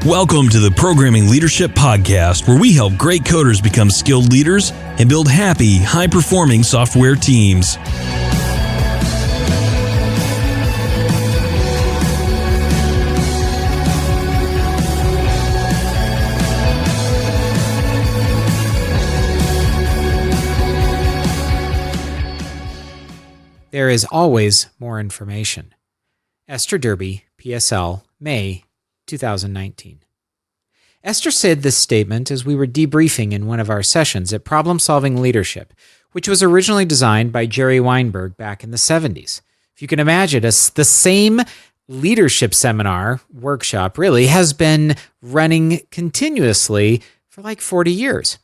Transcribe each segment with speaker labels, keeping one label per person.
Speaker 1: Welcome to the Programming Leadership Podcast, where we help great coders become skilled leaders and build happy, high-performing software teams.
Speaker 2: There is always more information. Esther Derby, PSL, May 2019. Esther said this statement as we were debriefing in one of our sessions at Problem Solving Leadership, which was originally designed by Jerry Weinberg back in the 70s. If you can imagine, the same leadership seminar, workshop really, has been running continuously for like 40 years.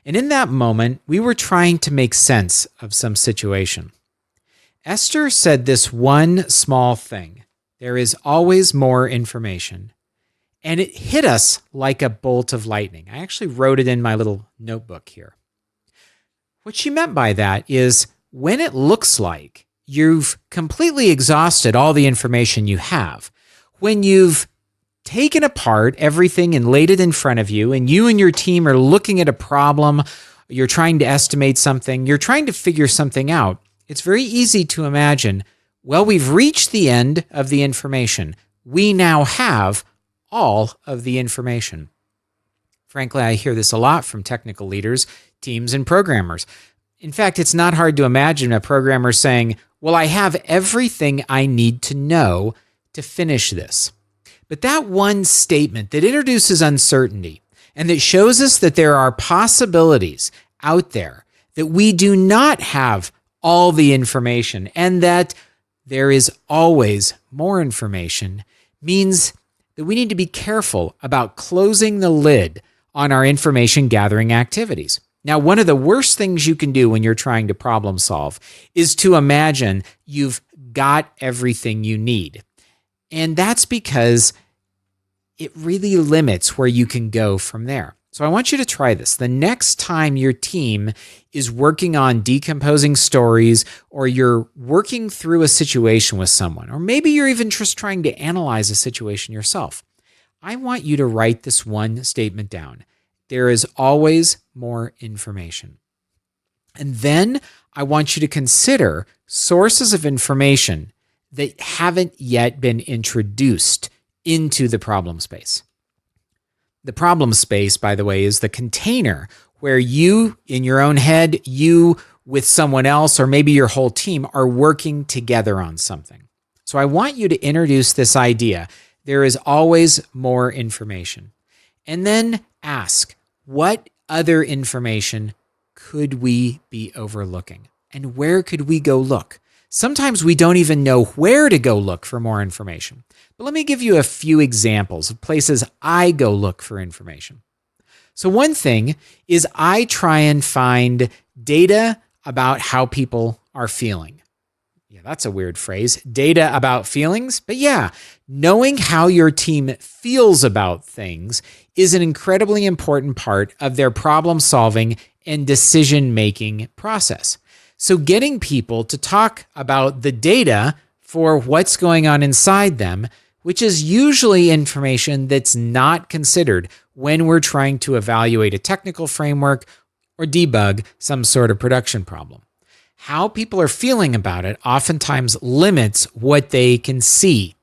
Speaker 2: And in that moment, we were trying to make sense of some situation. Esther said this one small thing: there is always more information. And it hit us like a bolt of lightning. I actually wrote it in my little notebook here. What she meant by that is when it looks like you've completely exhausted all the information you have, when you've taken apart everything and laid it in front of you, and you and your team are looking at a problem, you're trying to estimate something, you're trying to figure something out, it's very easy to imagine, well, we've reached the end of the information. We now have all of the information. Frankly, I hear this a lot from technical leaders, teams, and programmers. In fact, it's not hard to imagine a programmer saying, well, I have everything I need to know to finish this. But that one statement that introduces uncertainty and that shows us that there are possibilities out there, that we do not have all the information and that there is always more information, means that we need to be careful about closing the lid on our information gathering activities. Now, one of the worst things you can do when you're trying to problem solve is to imagine you've got everything you need. And that's because it really limits where you can go from there. So I want you to try this. The next time your team is working on decomposing stories, or you're working through a situation with someone, or maybe you're even just trying to analyze a situation yourself, I want you to write this one statement down. There is always more information. And then I want you to consider sources of information that haven't yet been introduced into the problem space. The problem space, by the way, is the container where you, in your own head, you with someone else, or maybe your whole team, are working together on something. So I want you to introduce this idea. There is always more information. And then ask, what other information could we be overlooking? And where could we go look? Sometimes we don't even know where to go look for more information. But let me give you a few examples of places I go look for information. So one thing is I try and find data about how people are feeling. Yeah, that's a weird phrase. Data about feelings. But yeah, knowing how your team feels about things is an incredibly important part of their problem solving and decision-making process. So getting people to talk about the data for what's going on inside them, which is usually information that's not considered when we're trying to evaluate a technical framework or debug some sort of production problem. How people are feeling about it oftentimes limits what they can see.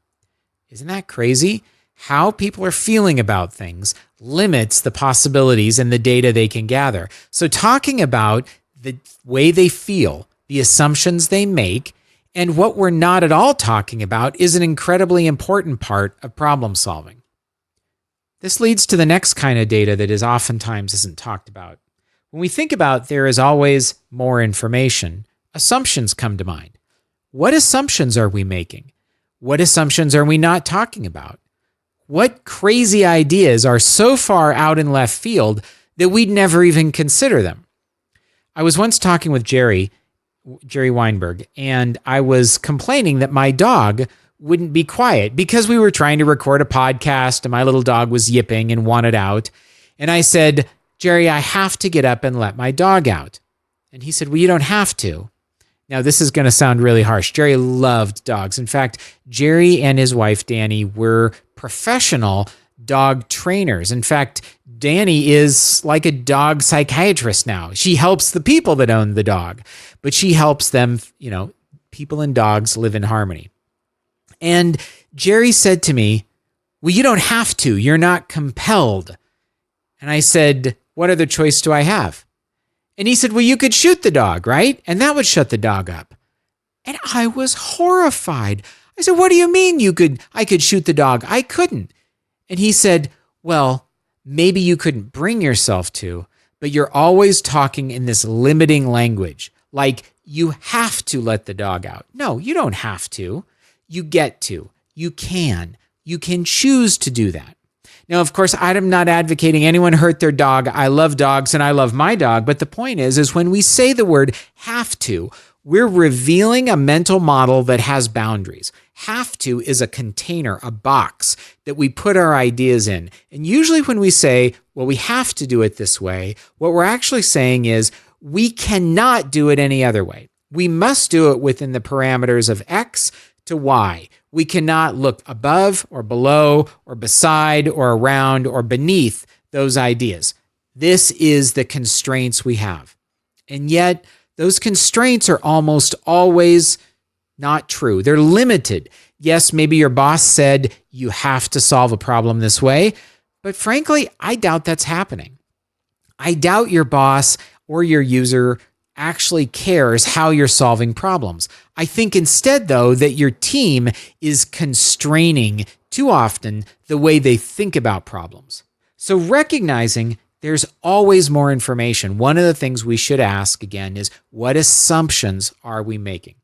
Speaker 2: Isn't that crazy? How people are feeling about things limits the possibilities and the data they can gather. So talking about the way they feel, the assumptions they make, and what we're not at all talking about is an incredibly important part of problem solving. This leads to the next kind of data that is oftentimes isn't talked about. When we think about there is always more information, assumptions come to mind. What assumptions are we making? What assumptions are we not talking about? What crazy ideas are so far out in left field that we'd never even consider them? I was once talking with Jerry Weinberg, and I was complaining that my dog wouldn't be quiet because we were trying to record a podcast and my little dog was yipping and wanted out. And I said, Jerry, I have to get up and let my dog out. And he said, well, you don't have to. Now, this is going to sound really harsh. Jerry loved dogs. In fact, Jerry and his wife, Danny, were professional dog trainers. In fact, Danny is like a dog psychiatrist now. She helps the people that own the dog, but she helps them, people and dogs live in harmony. And Jerry said to me, well, you don't have to. You're not compelled. And I said, what other choice do I have? And he said, well, you could shoot the dog, right? And that would shut the dog up. And I was horrified. I said, what do you mean I could shoot the dog? I couldn't. And he said, well, maybe you couldn't bring yourself to, but you're always talking in this limiting language, like you have to let the dog out. No, you don't have to. You get to. You can. You can choose to do that. Now, of course, I'm not advocating anyone hurt their dog. I love dogs and I love my dog. But the point is when we say the word have to, we're revealing a mental model that has boundaries. Have to is a container, a box that we put our ideas in. And usually when we say, well, we have to do it this way, what we're actually saying is we cannot do it any other way. We must do it within the parameters of X to Y. We cannot look above or below or beside or around or beneath those ideas. This is the constraints we have. And yet, those constraints are almost always not true. They're limited. Yes, maybe your boss said you have to solve a problem this way, but frankly, I doubt that's happening. I doubt your boss or your user actually cares how you're solving problems. I think instead, though, that your team is constraining too often the way they think about problems. So recognizing there's always more information, one of the things we should ask again is, what assumptions are we making?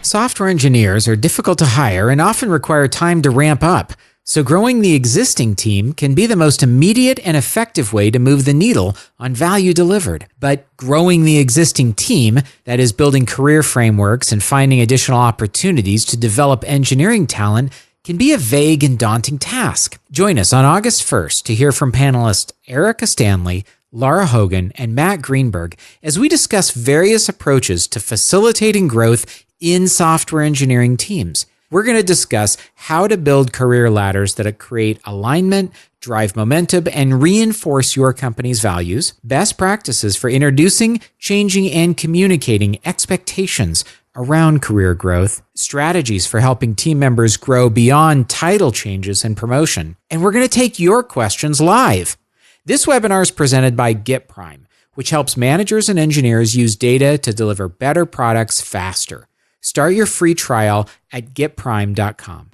Speaker 2: Software engineers are difficult to hire and often require time to ramp up. So growing the existing team can be the most immediate and effective way to move the needle on value delivered. But growing the existing team, that is building career frameworks and finding additional opportunities to develop engineering talent, can be a vague and daunting task. Join us on August 1st to hear from panelists Erica Stanley, Laura Hogan, and Matt Greenberg as we discuss various approaches to facilitating growth in software engineering teams. We're going to discuss how to build career ladders that create alignment, drive momentum, and reinforce your company's values, best practices for introducing, changing, and communicating expectations around career growth, strategies for helping team members grow beyond title changes and promotion. And we're going to take your questions live. This webinar is presented by GitPrime, which helps managers and engineers use data to deliver better products faster. Start your free trial at getprime.com.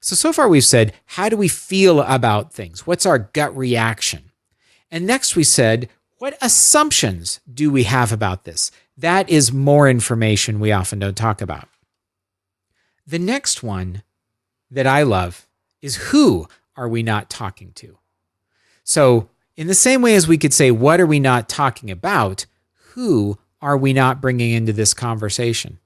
Speaker 2: So far we've said, how do we feel about things? What's our gut reaction? And next we said, what assumptions do we have about this? That is more information we often don't talk about. The next one that I love is, who are we not talking to? So in the same way as we could say, what are we not talking about? Who are we not bringing into this conversation?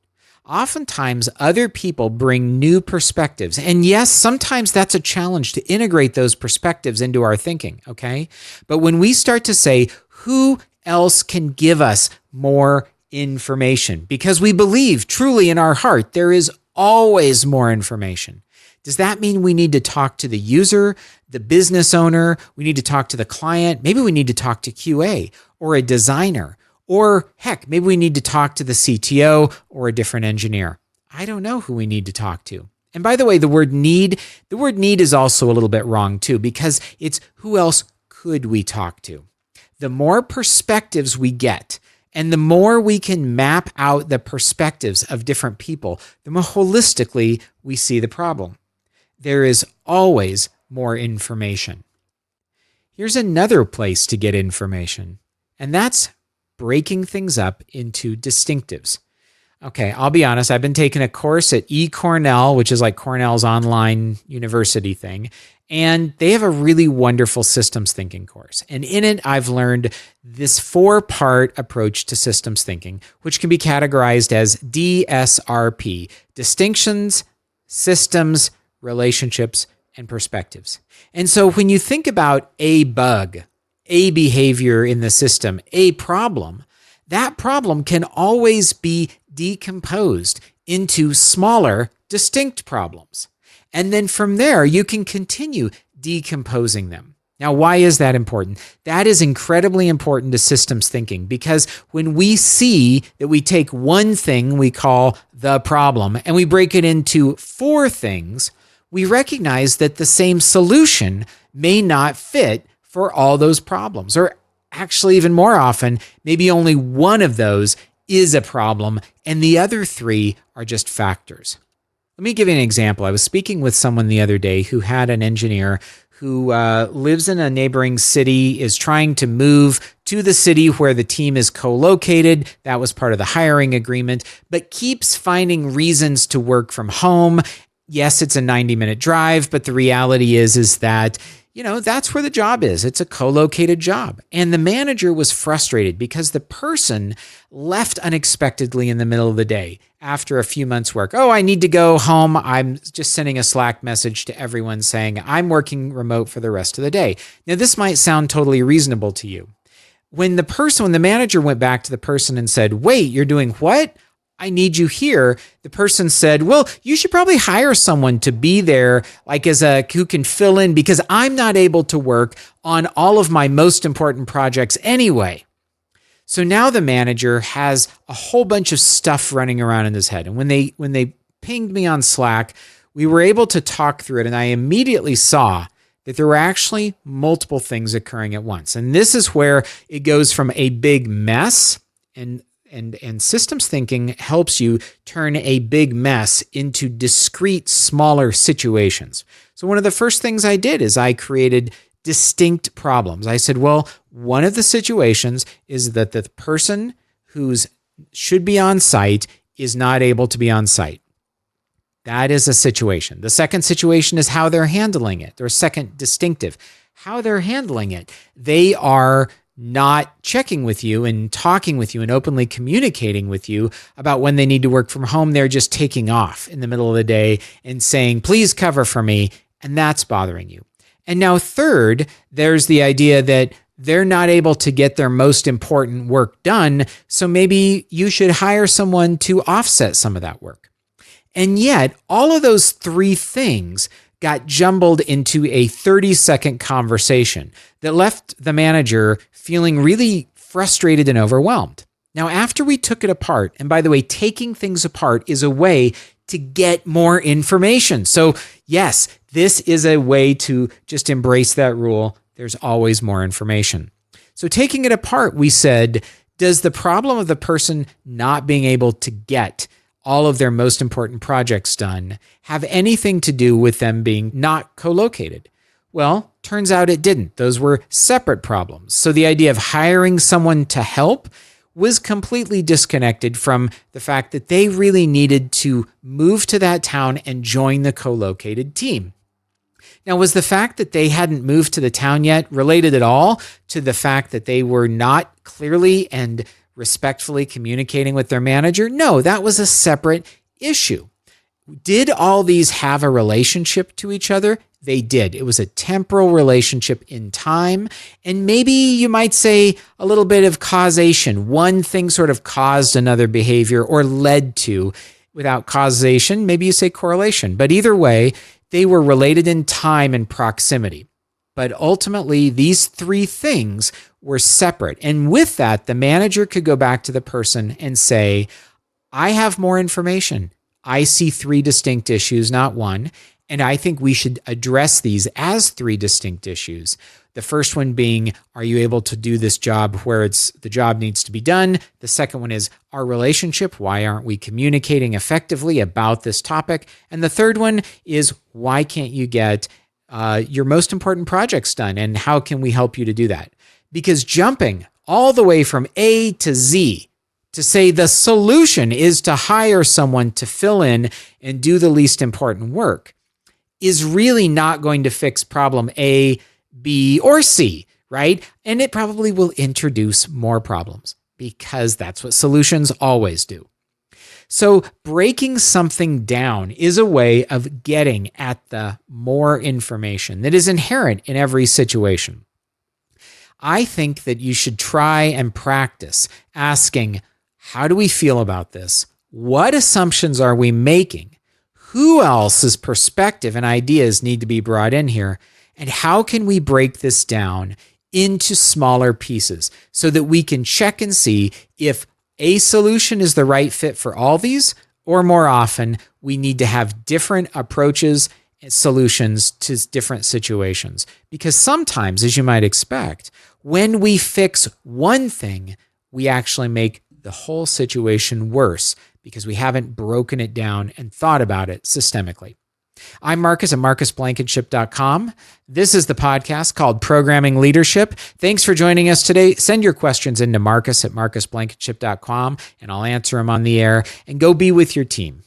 Speaker 2: Oftentimes, other people bring new perspectives. And yes, sometimes that's a challenge to integrate those perspectives into our thinking, okay? But when we start to say, who else can give us more information? Because we believe truly in our heart, there is always more information. Does that mean we need to talk to the user, the business owner? We need to talk to the client? Maybe we need to talk to QA or a designer. Or heck, maybe we need to talk to the CTO or a different engineer. I don't know who we need to talk to. And by the way, the word need is also a little bit wrong too, because it's who else could we talk to? The more perspectives we get, and the more we can map out the perspectives of different people, the more holistically we see the problem. There is always more information. Here's another place to get information, and that's breaking things up into distinctives. Okay, I'll be honest, I've been taking a course at eCornell, which is like Cornell's online university thing, and they have a really wonderful systems thinking course. And in it, I've learned this 4-part approach to systems thinking, which can be categorized as DSRP: distinctions, systems, relationships, and perspectives. And so when you think about a bug, a behavior in the system, a problem, that problem can always be decomposed into smaller, distinct problems. And then from there, you can continue decomposing them. Now, why is that important? That is incredibly important to systems thinking, because when we see that we take one thing we call the problem and we break it into 4 things, we recognize that the same solution may not fit for all those problems. Or actually, even more often, maybe only one of those is a problem and the other 3 are just factors. Let me give you an example. I was speaking with someone the other day who had an engineer who lives in a neighboring city, is trying to move to the city where the team is co-located. That was part of the hiring agreement, but keeps finding reasons to work from home. Yes, it's a 90-minute drive, but the reality is that that's where the job is. It's a co-located job. And the manager was frustrated because the person left unexpectedly in the middle of the day after a few months' work. Oh, I need to go home. I'm just sending a Slack message to everyone saying I'm working remote for the rest of the day. Now, this might sound totally reasonable to you. When the manager went back to the person and said, wait, you're doing what? I need you here. The person said, well, you should probably hire someone to be there, who can fill in, because I'm not able to work on all of my most important projects anyway. So now the manager has a whole bunch of stuff running around in his head. And when they pinged me on Slack, we were able to talk through it. And I immediately saw that there were actually multiple things occurring at once. And this is where it goes from a big mess, and systems thinking helps you turn a big mess into discrete, smaller situations. So one of the first things I did is I created distinct problems. I said, well, one of the situations is that the person who should be on site is not able to be on site. That is a situation. The second situation is how they're handling it. Their second distinctive, how they're handling it. They are not checking with you and talking with you and openly communicating with you about when they need to work from home. They're just taking off in the middle of the day and saying, please cover for me. And that's bothering you. And now third, there's the idea that they're not able to get their most important work done. So maybe you should hire someone to offset some of that work. And yet all of those 3 things got jumbled into a 30-second conversation that left the manager feeling really frustrated and overwhelmed. Now, after we took it apart, and by the way, taking things apart is a way to get more information. So yes, this is a way to just embrace that rule. There's always more information. So taking it apart, we said, does the problem of the person not being able to get all of their most important projects done have anything to do with them being not co-located? Well, turns out it didn't. Those were separate problems. So the idea of hiring someone to help was completely disconnected from the fact that they really needed to move to that town and join the co-located team. Now, was the fact that they hadn't moved to the town yet related at all to the fact that they were not clearly and respectfully communicating with their manager? No, that was a separate issue. Did all these have a relationship to each other? They did. It was a temporal relationship in time. And maybe you might say a little bit of causation. One thing sort of caused another behavior or led to. Without causation, maybe you say correlation. But either way, they were related in time and proximity. But ultimately, these 3 things were separate. And with that, the manager could go back to the person and say, I have more information. I see 3 distinct issues, not one. And I think we should address these as 3 distinct issues. The first one being, are you able to do this job where the job needs to be done? The second one is our relationship. Why aren't we communicating effectively about this topic? And the third one is, why can't you get your most important projects done? And how can we help you to do that? Because jumping all the way from A to Z to say the solution is to hire someone to fill in and do the least important work is really not going to fix problem A, B, or C, right? And it probably will introduce more problems because that's what solutions always do. So breaking something down is a way of getting at the more information that is inherent in every situation. I think that you should try and practice asking, how do we feel about this? What assumptions are we making? Who else's perspective and ideas need to be brought in here? And how can we break this down into smaller pieces so that we can check and see if a solution is the right fit for all these, or more often, we need to have different approaches and solutions to different situations. Because sometimes, as you might expect, when we fix one thing, we actually make the whole situation worse because we haven't broken it down and thought about it systemically. I'm Marcus at marcusblankenship.com. This is the podcast called Programming Leadership. Thanks for joining us today. Send your questions into Marcus at marcusblankenship.com and I'll answer them on the air. And go be with your team.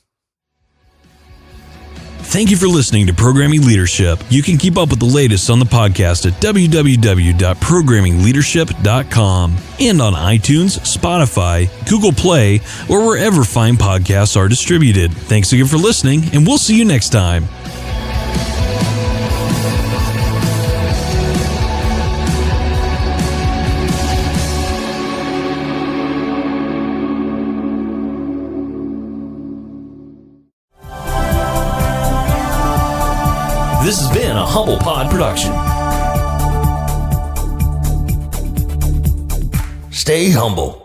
Speaker 1: Thank you for listening to Programming Leadership. You can keep up with the latest on the podcast at www.programmingleadership.com and on iTunes, Spotify, Google Play, or wherever fine podcasts are distributed. Thanks again for listening, and we'll see you next time. This has been a Humble Pod production. Stay humble.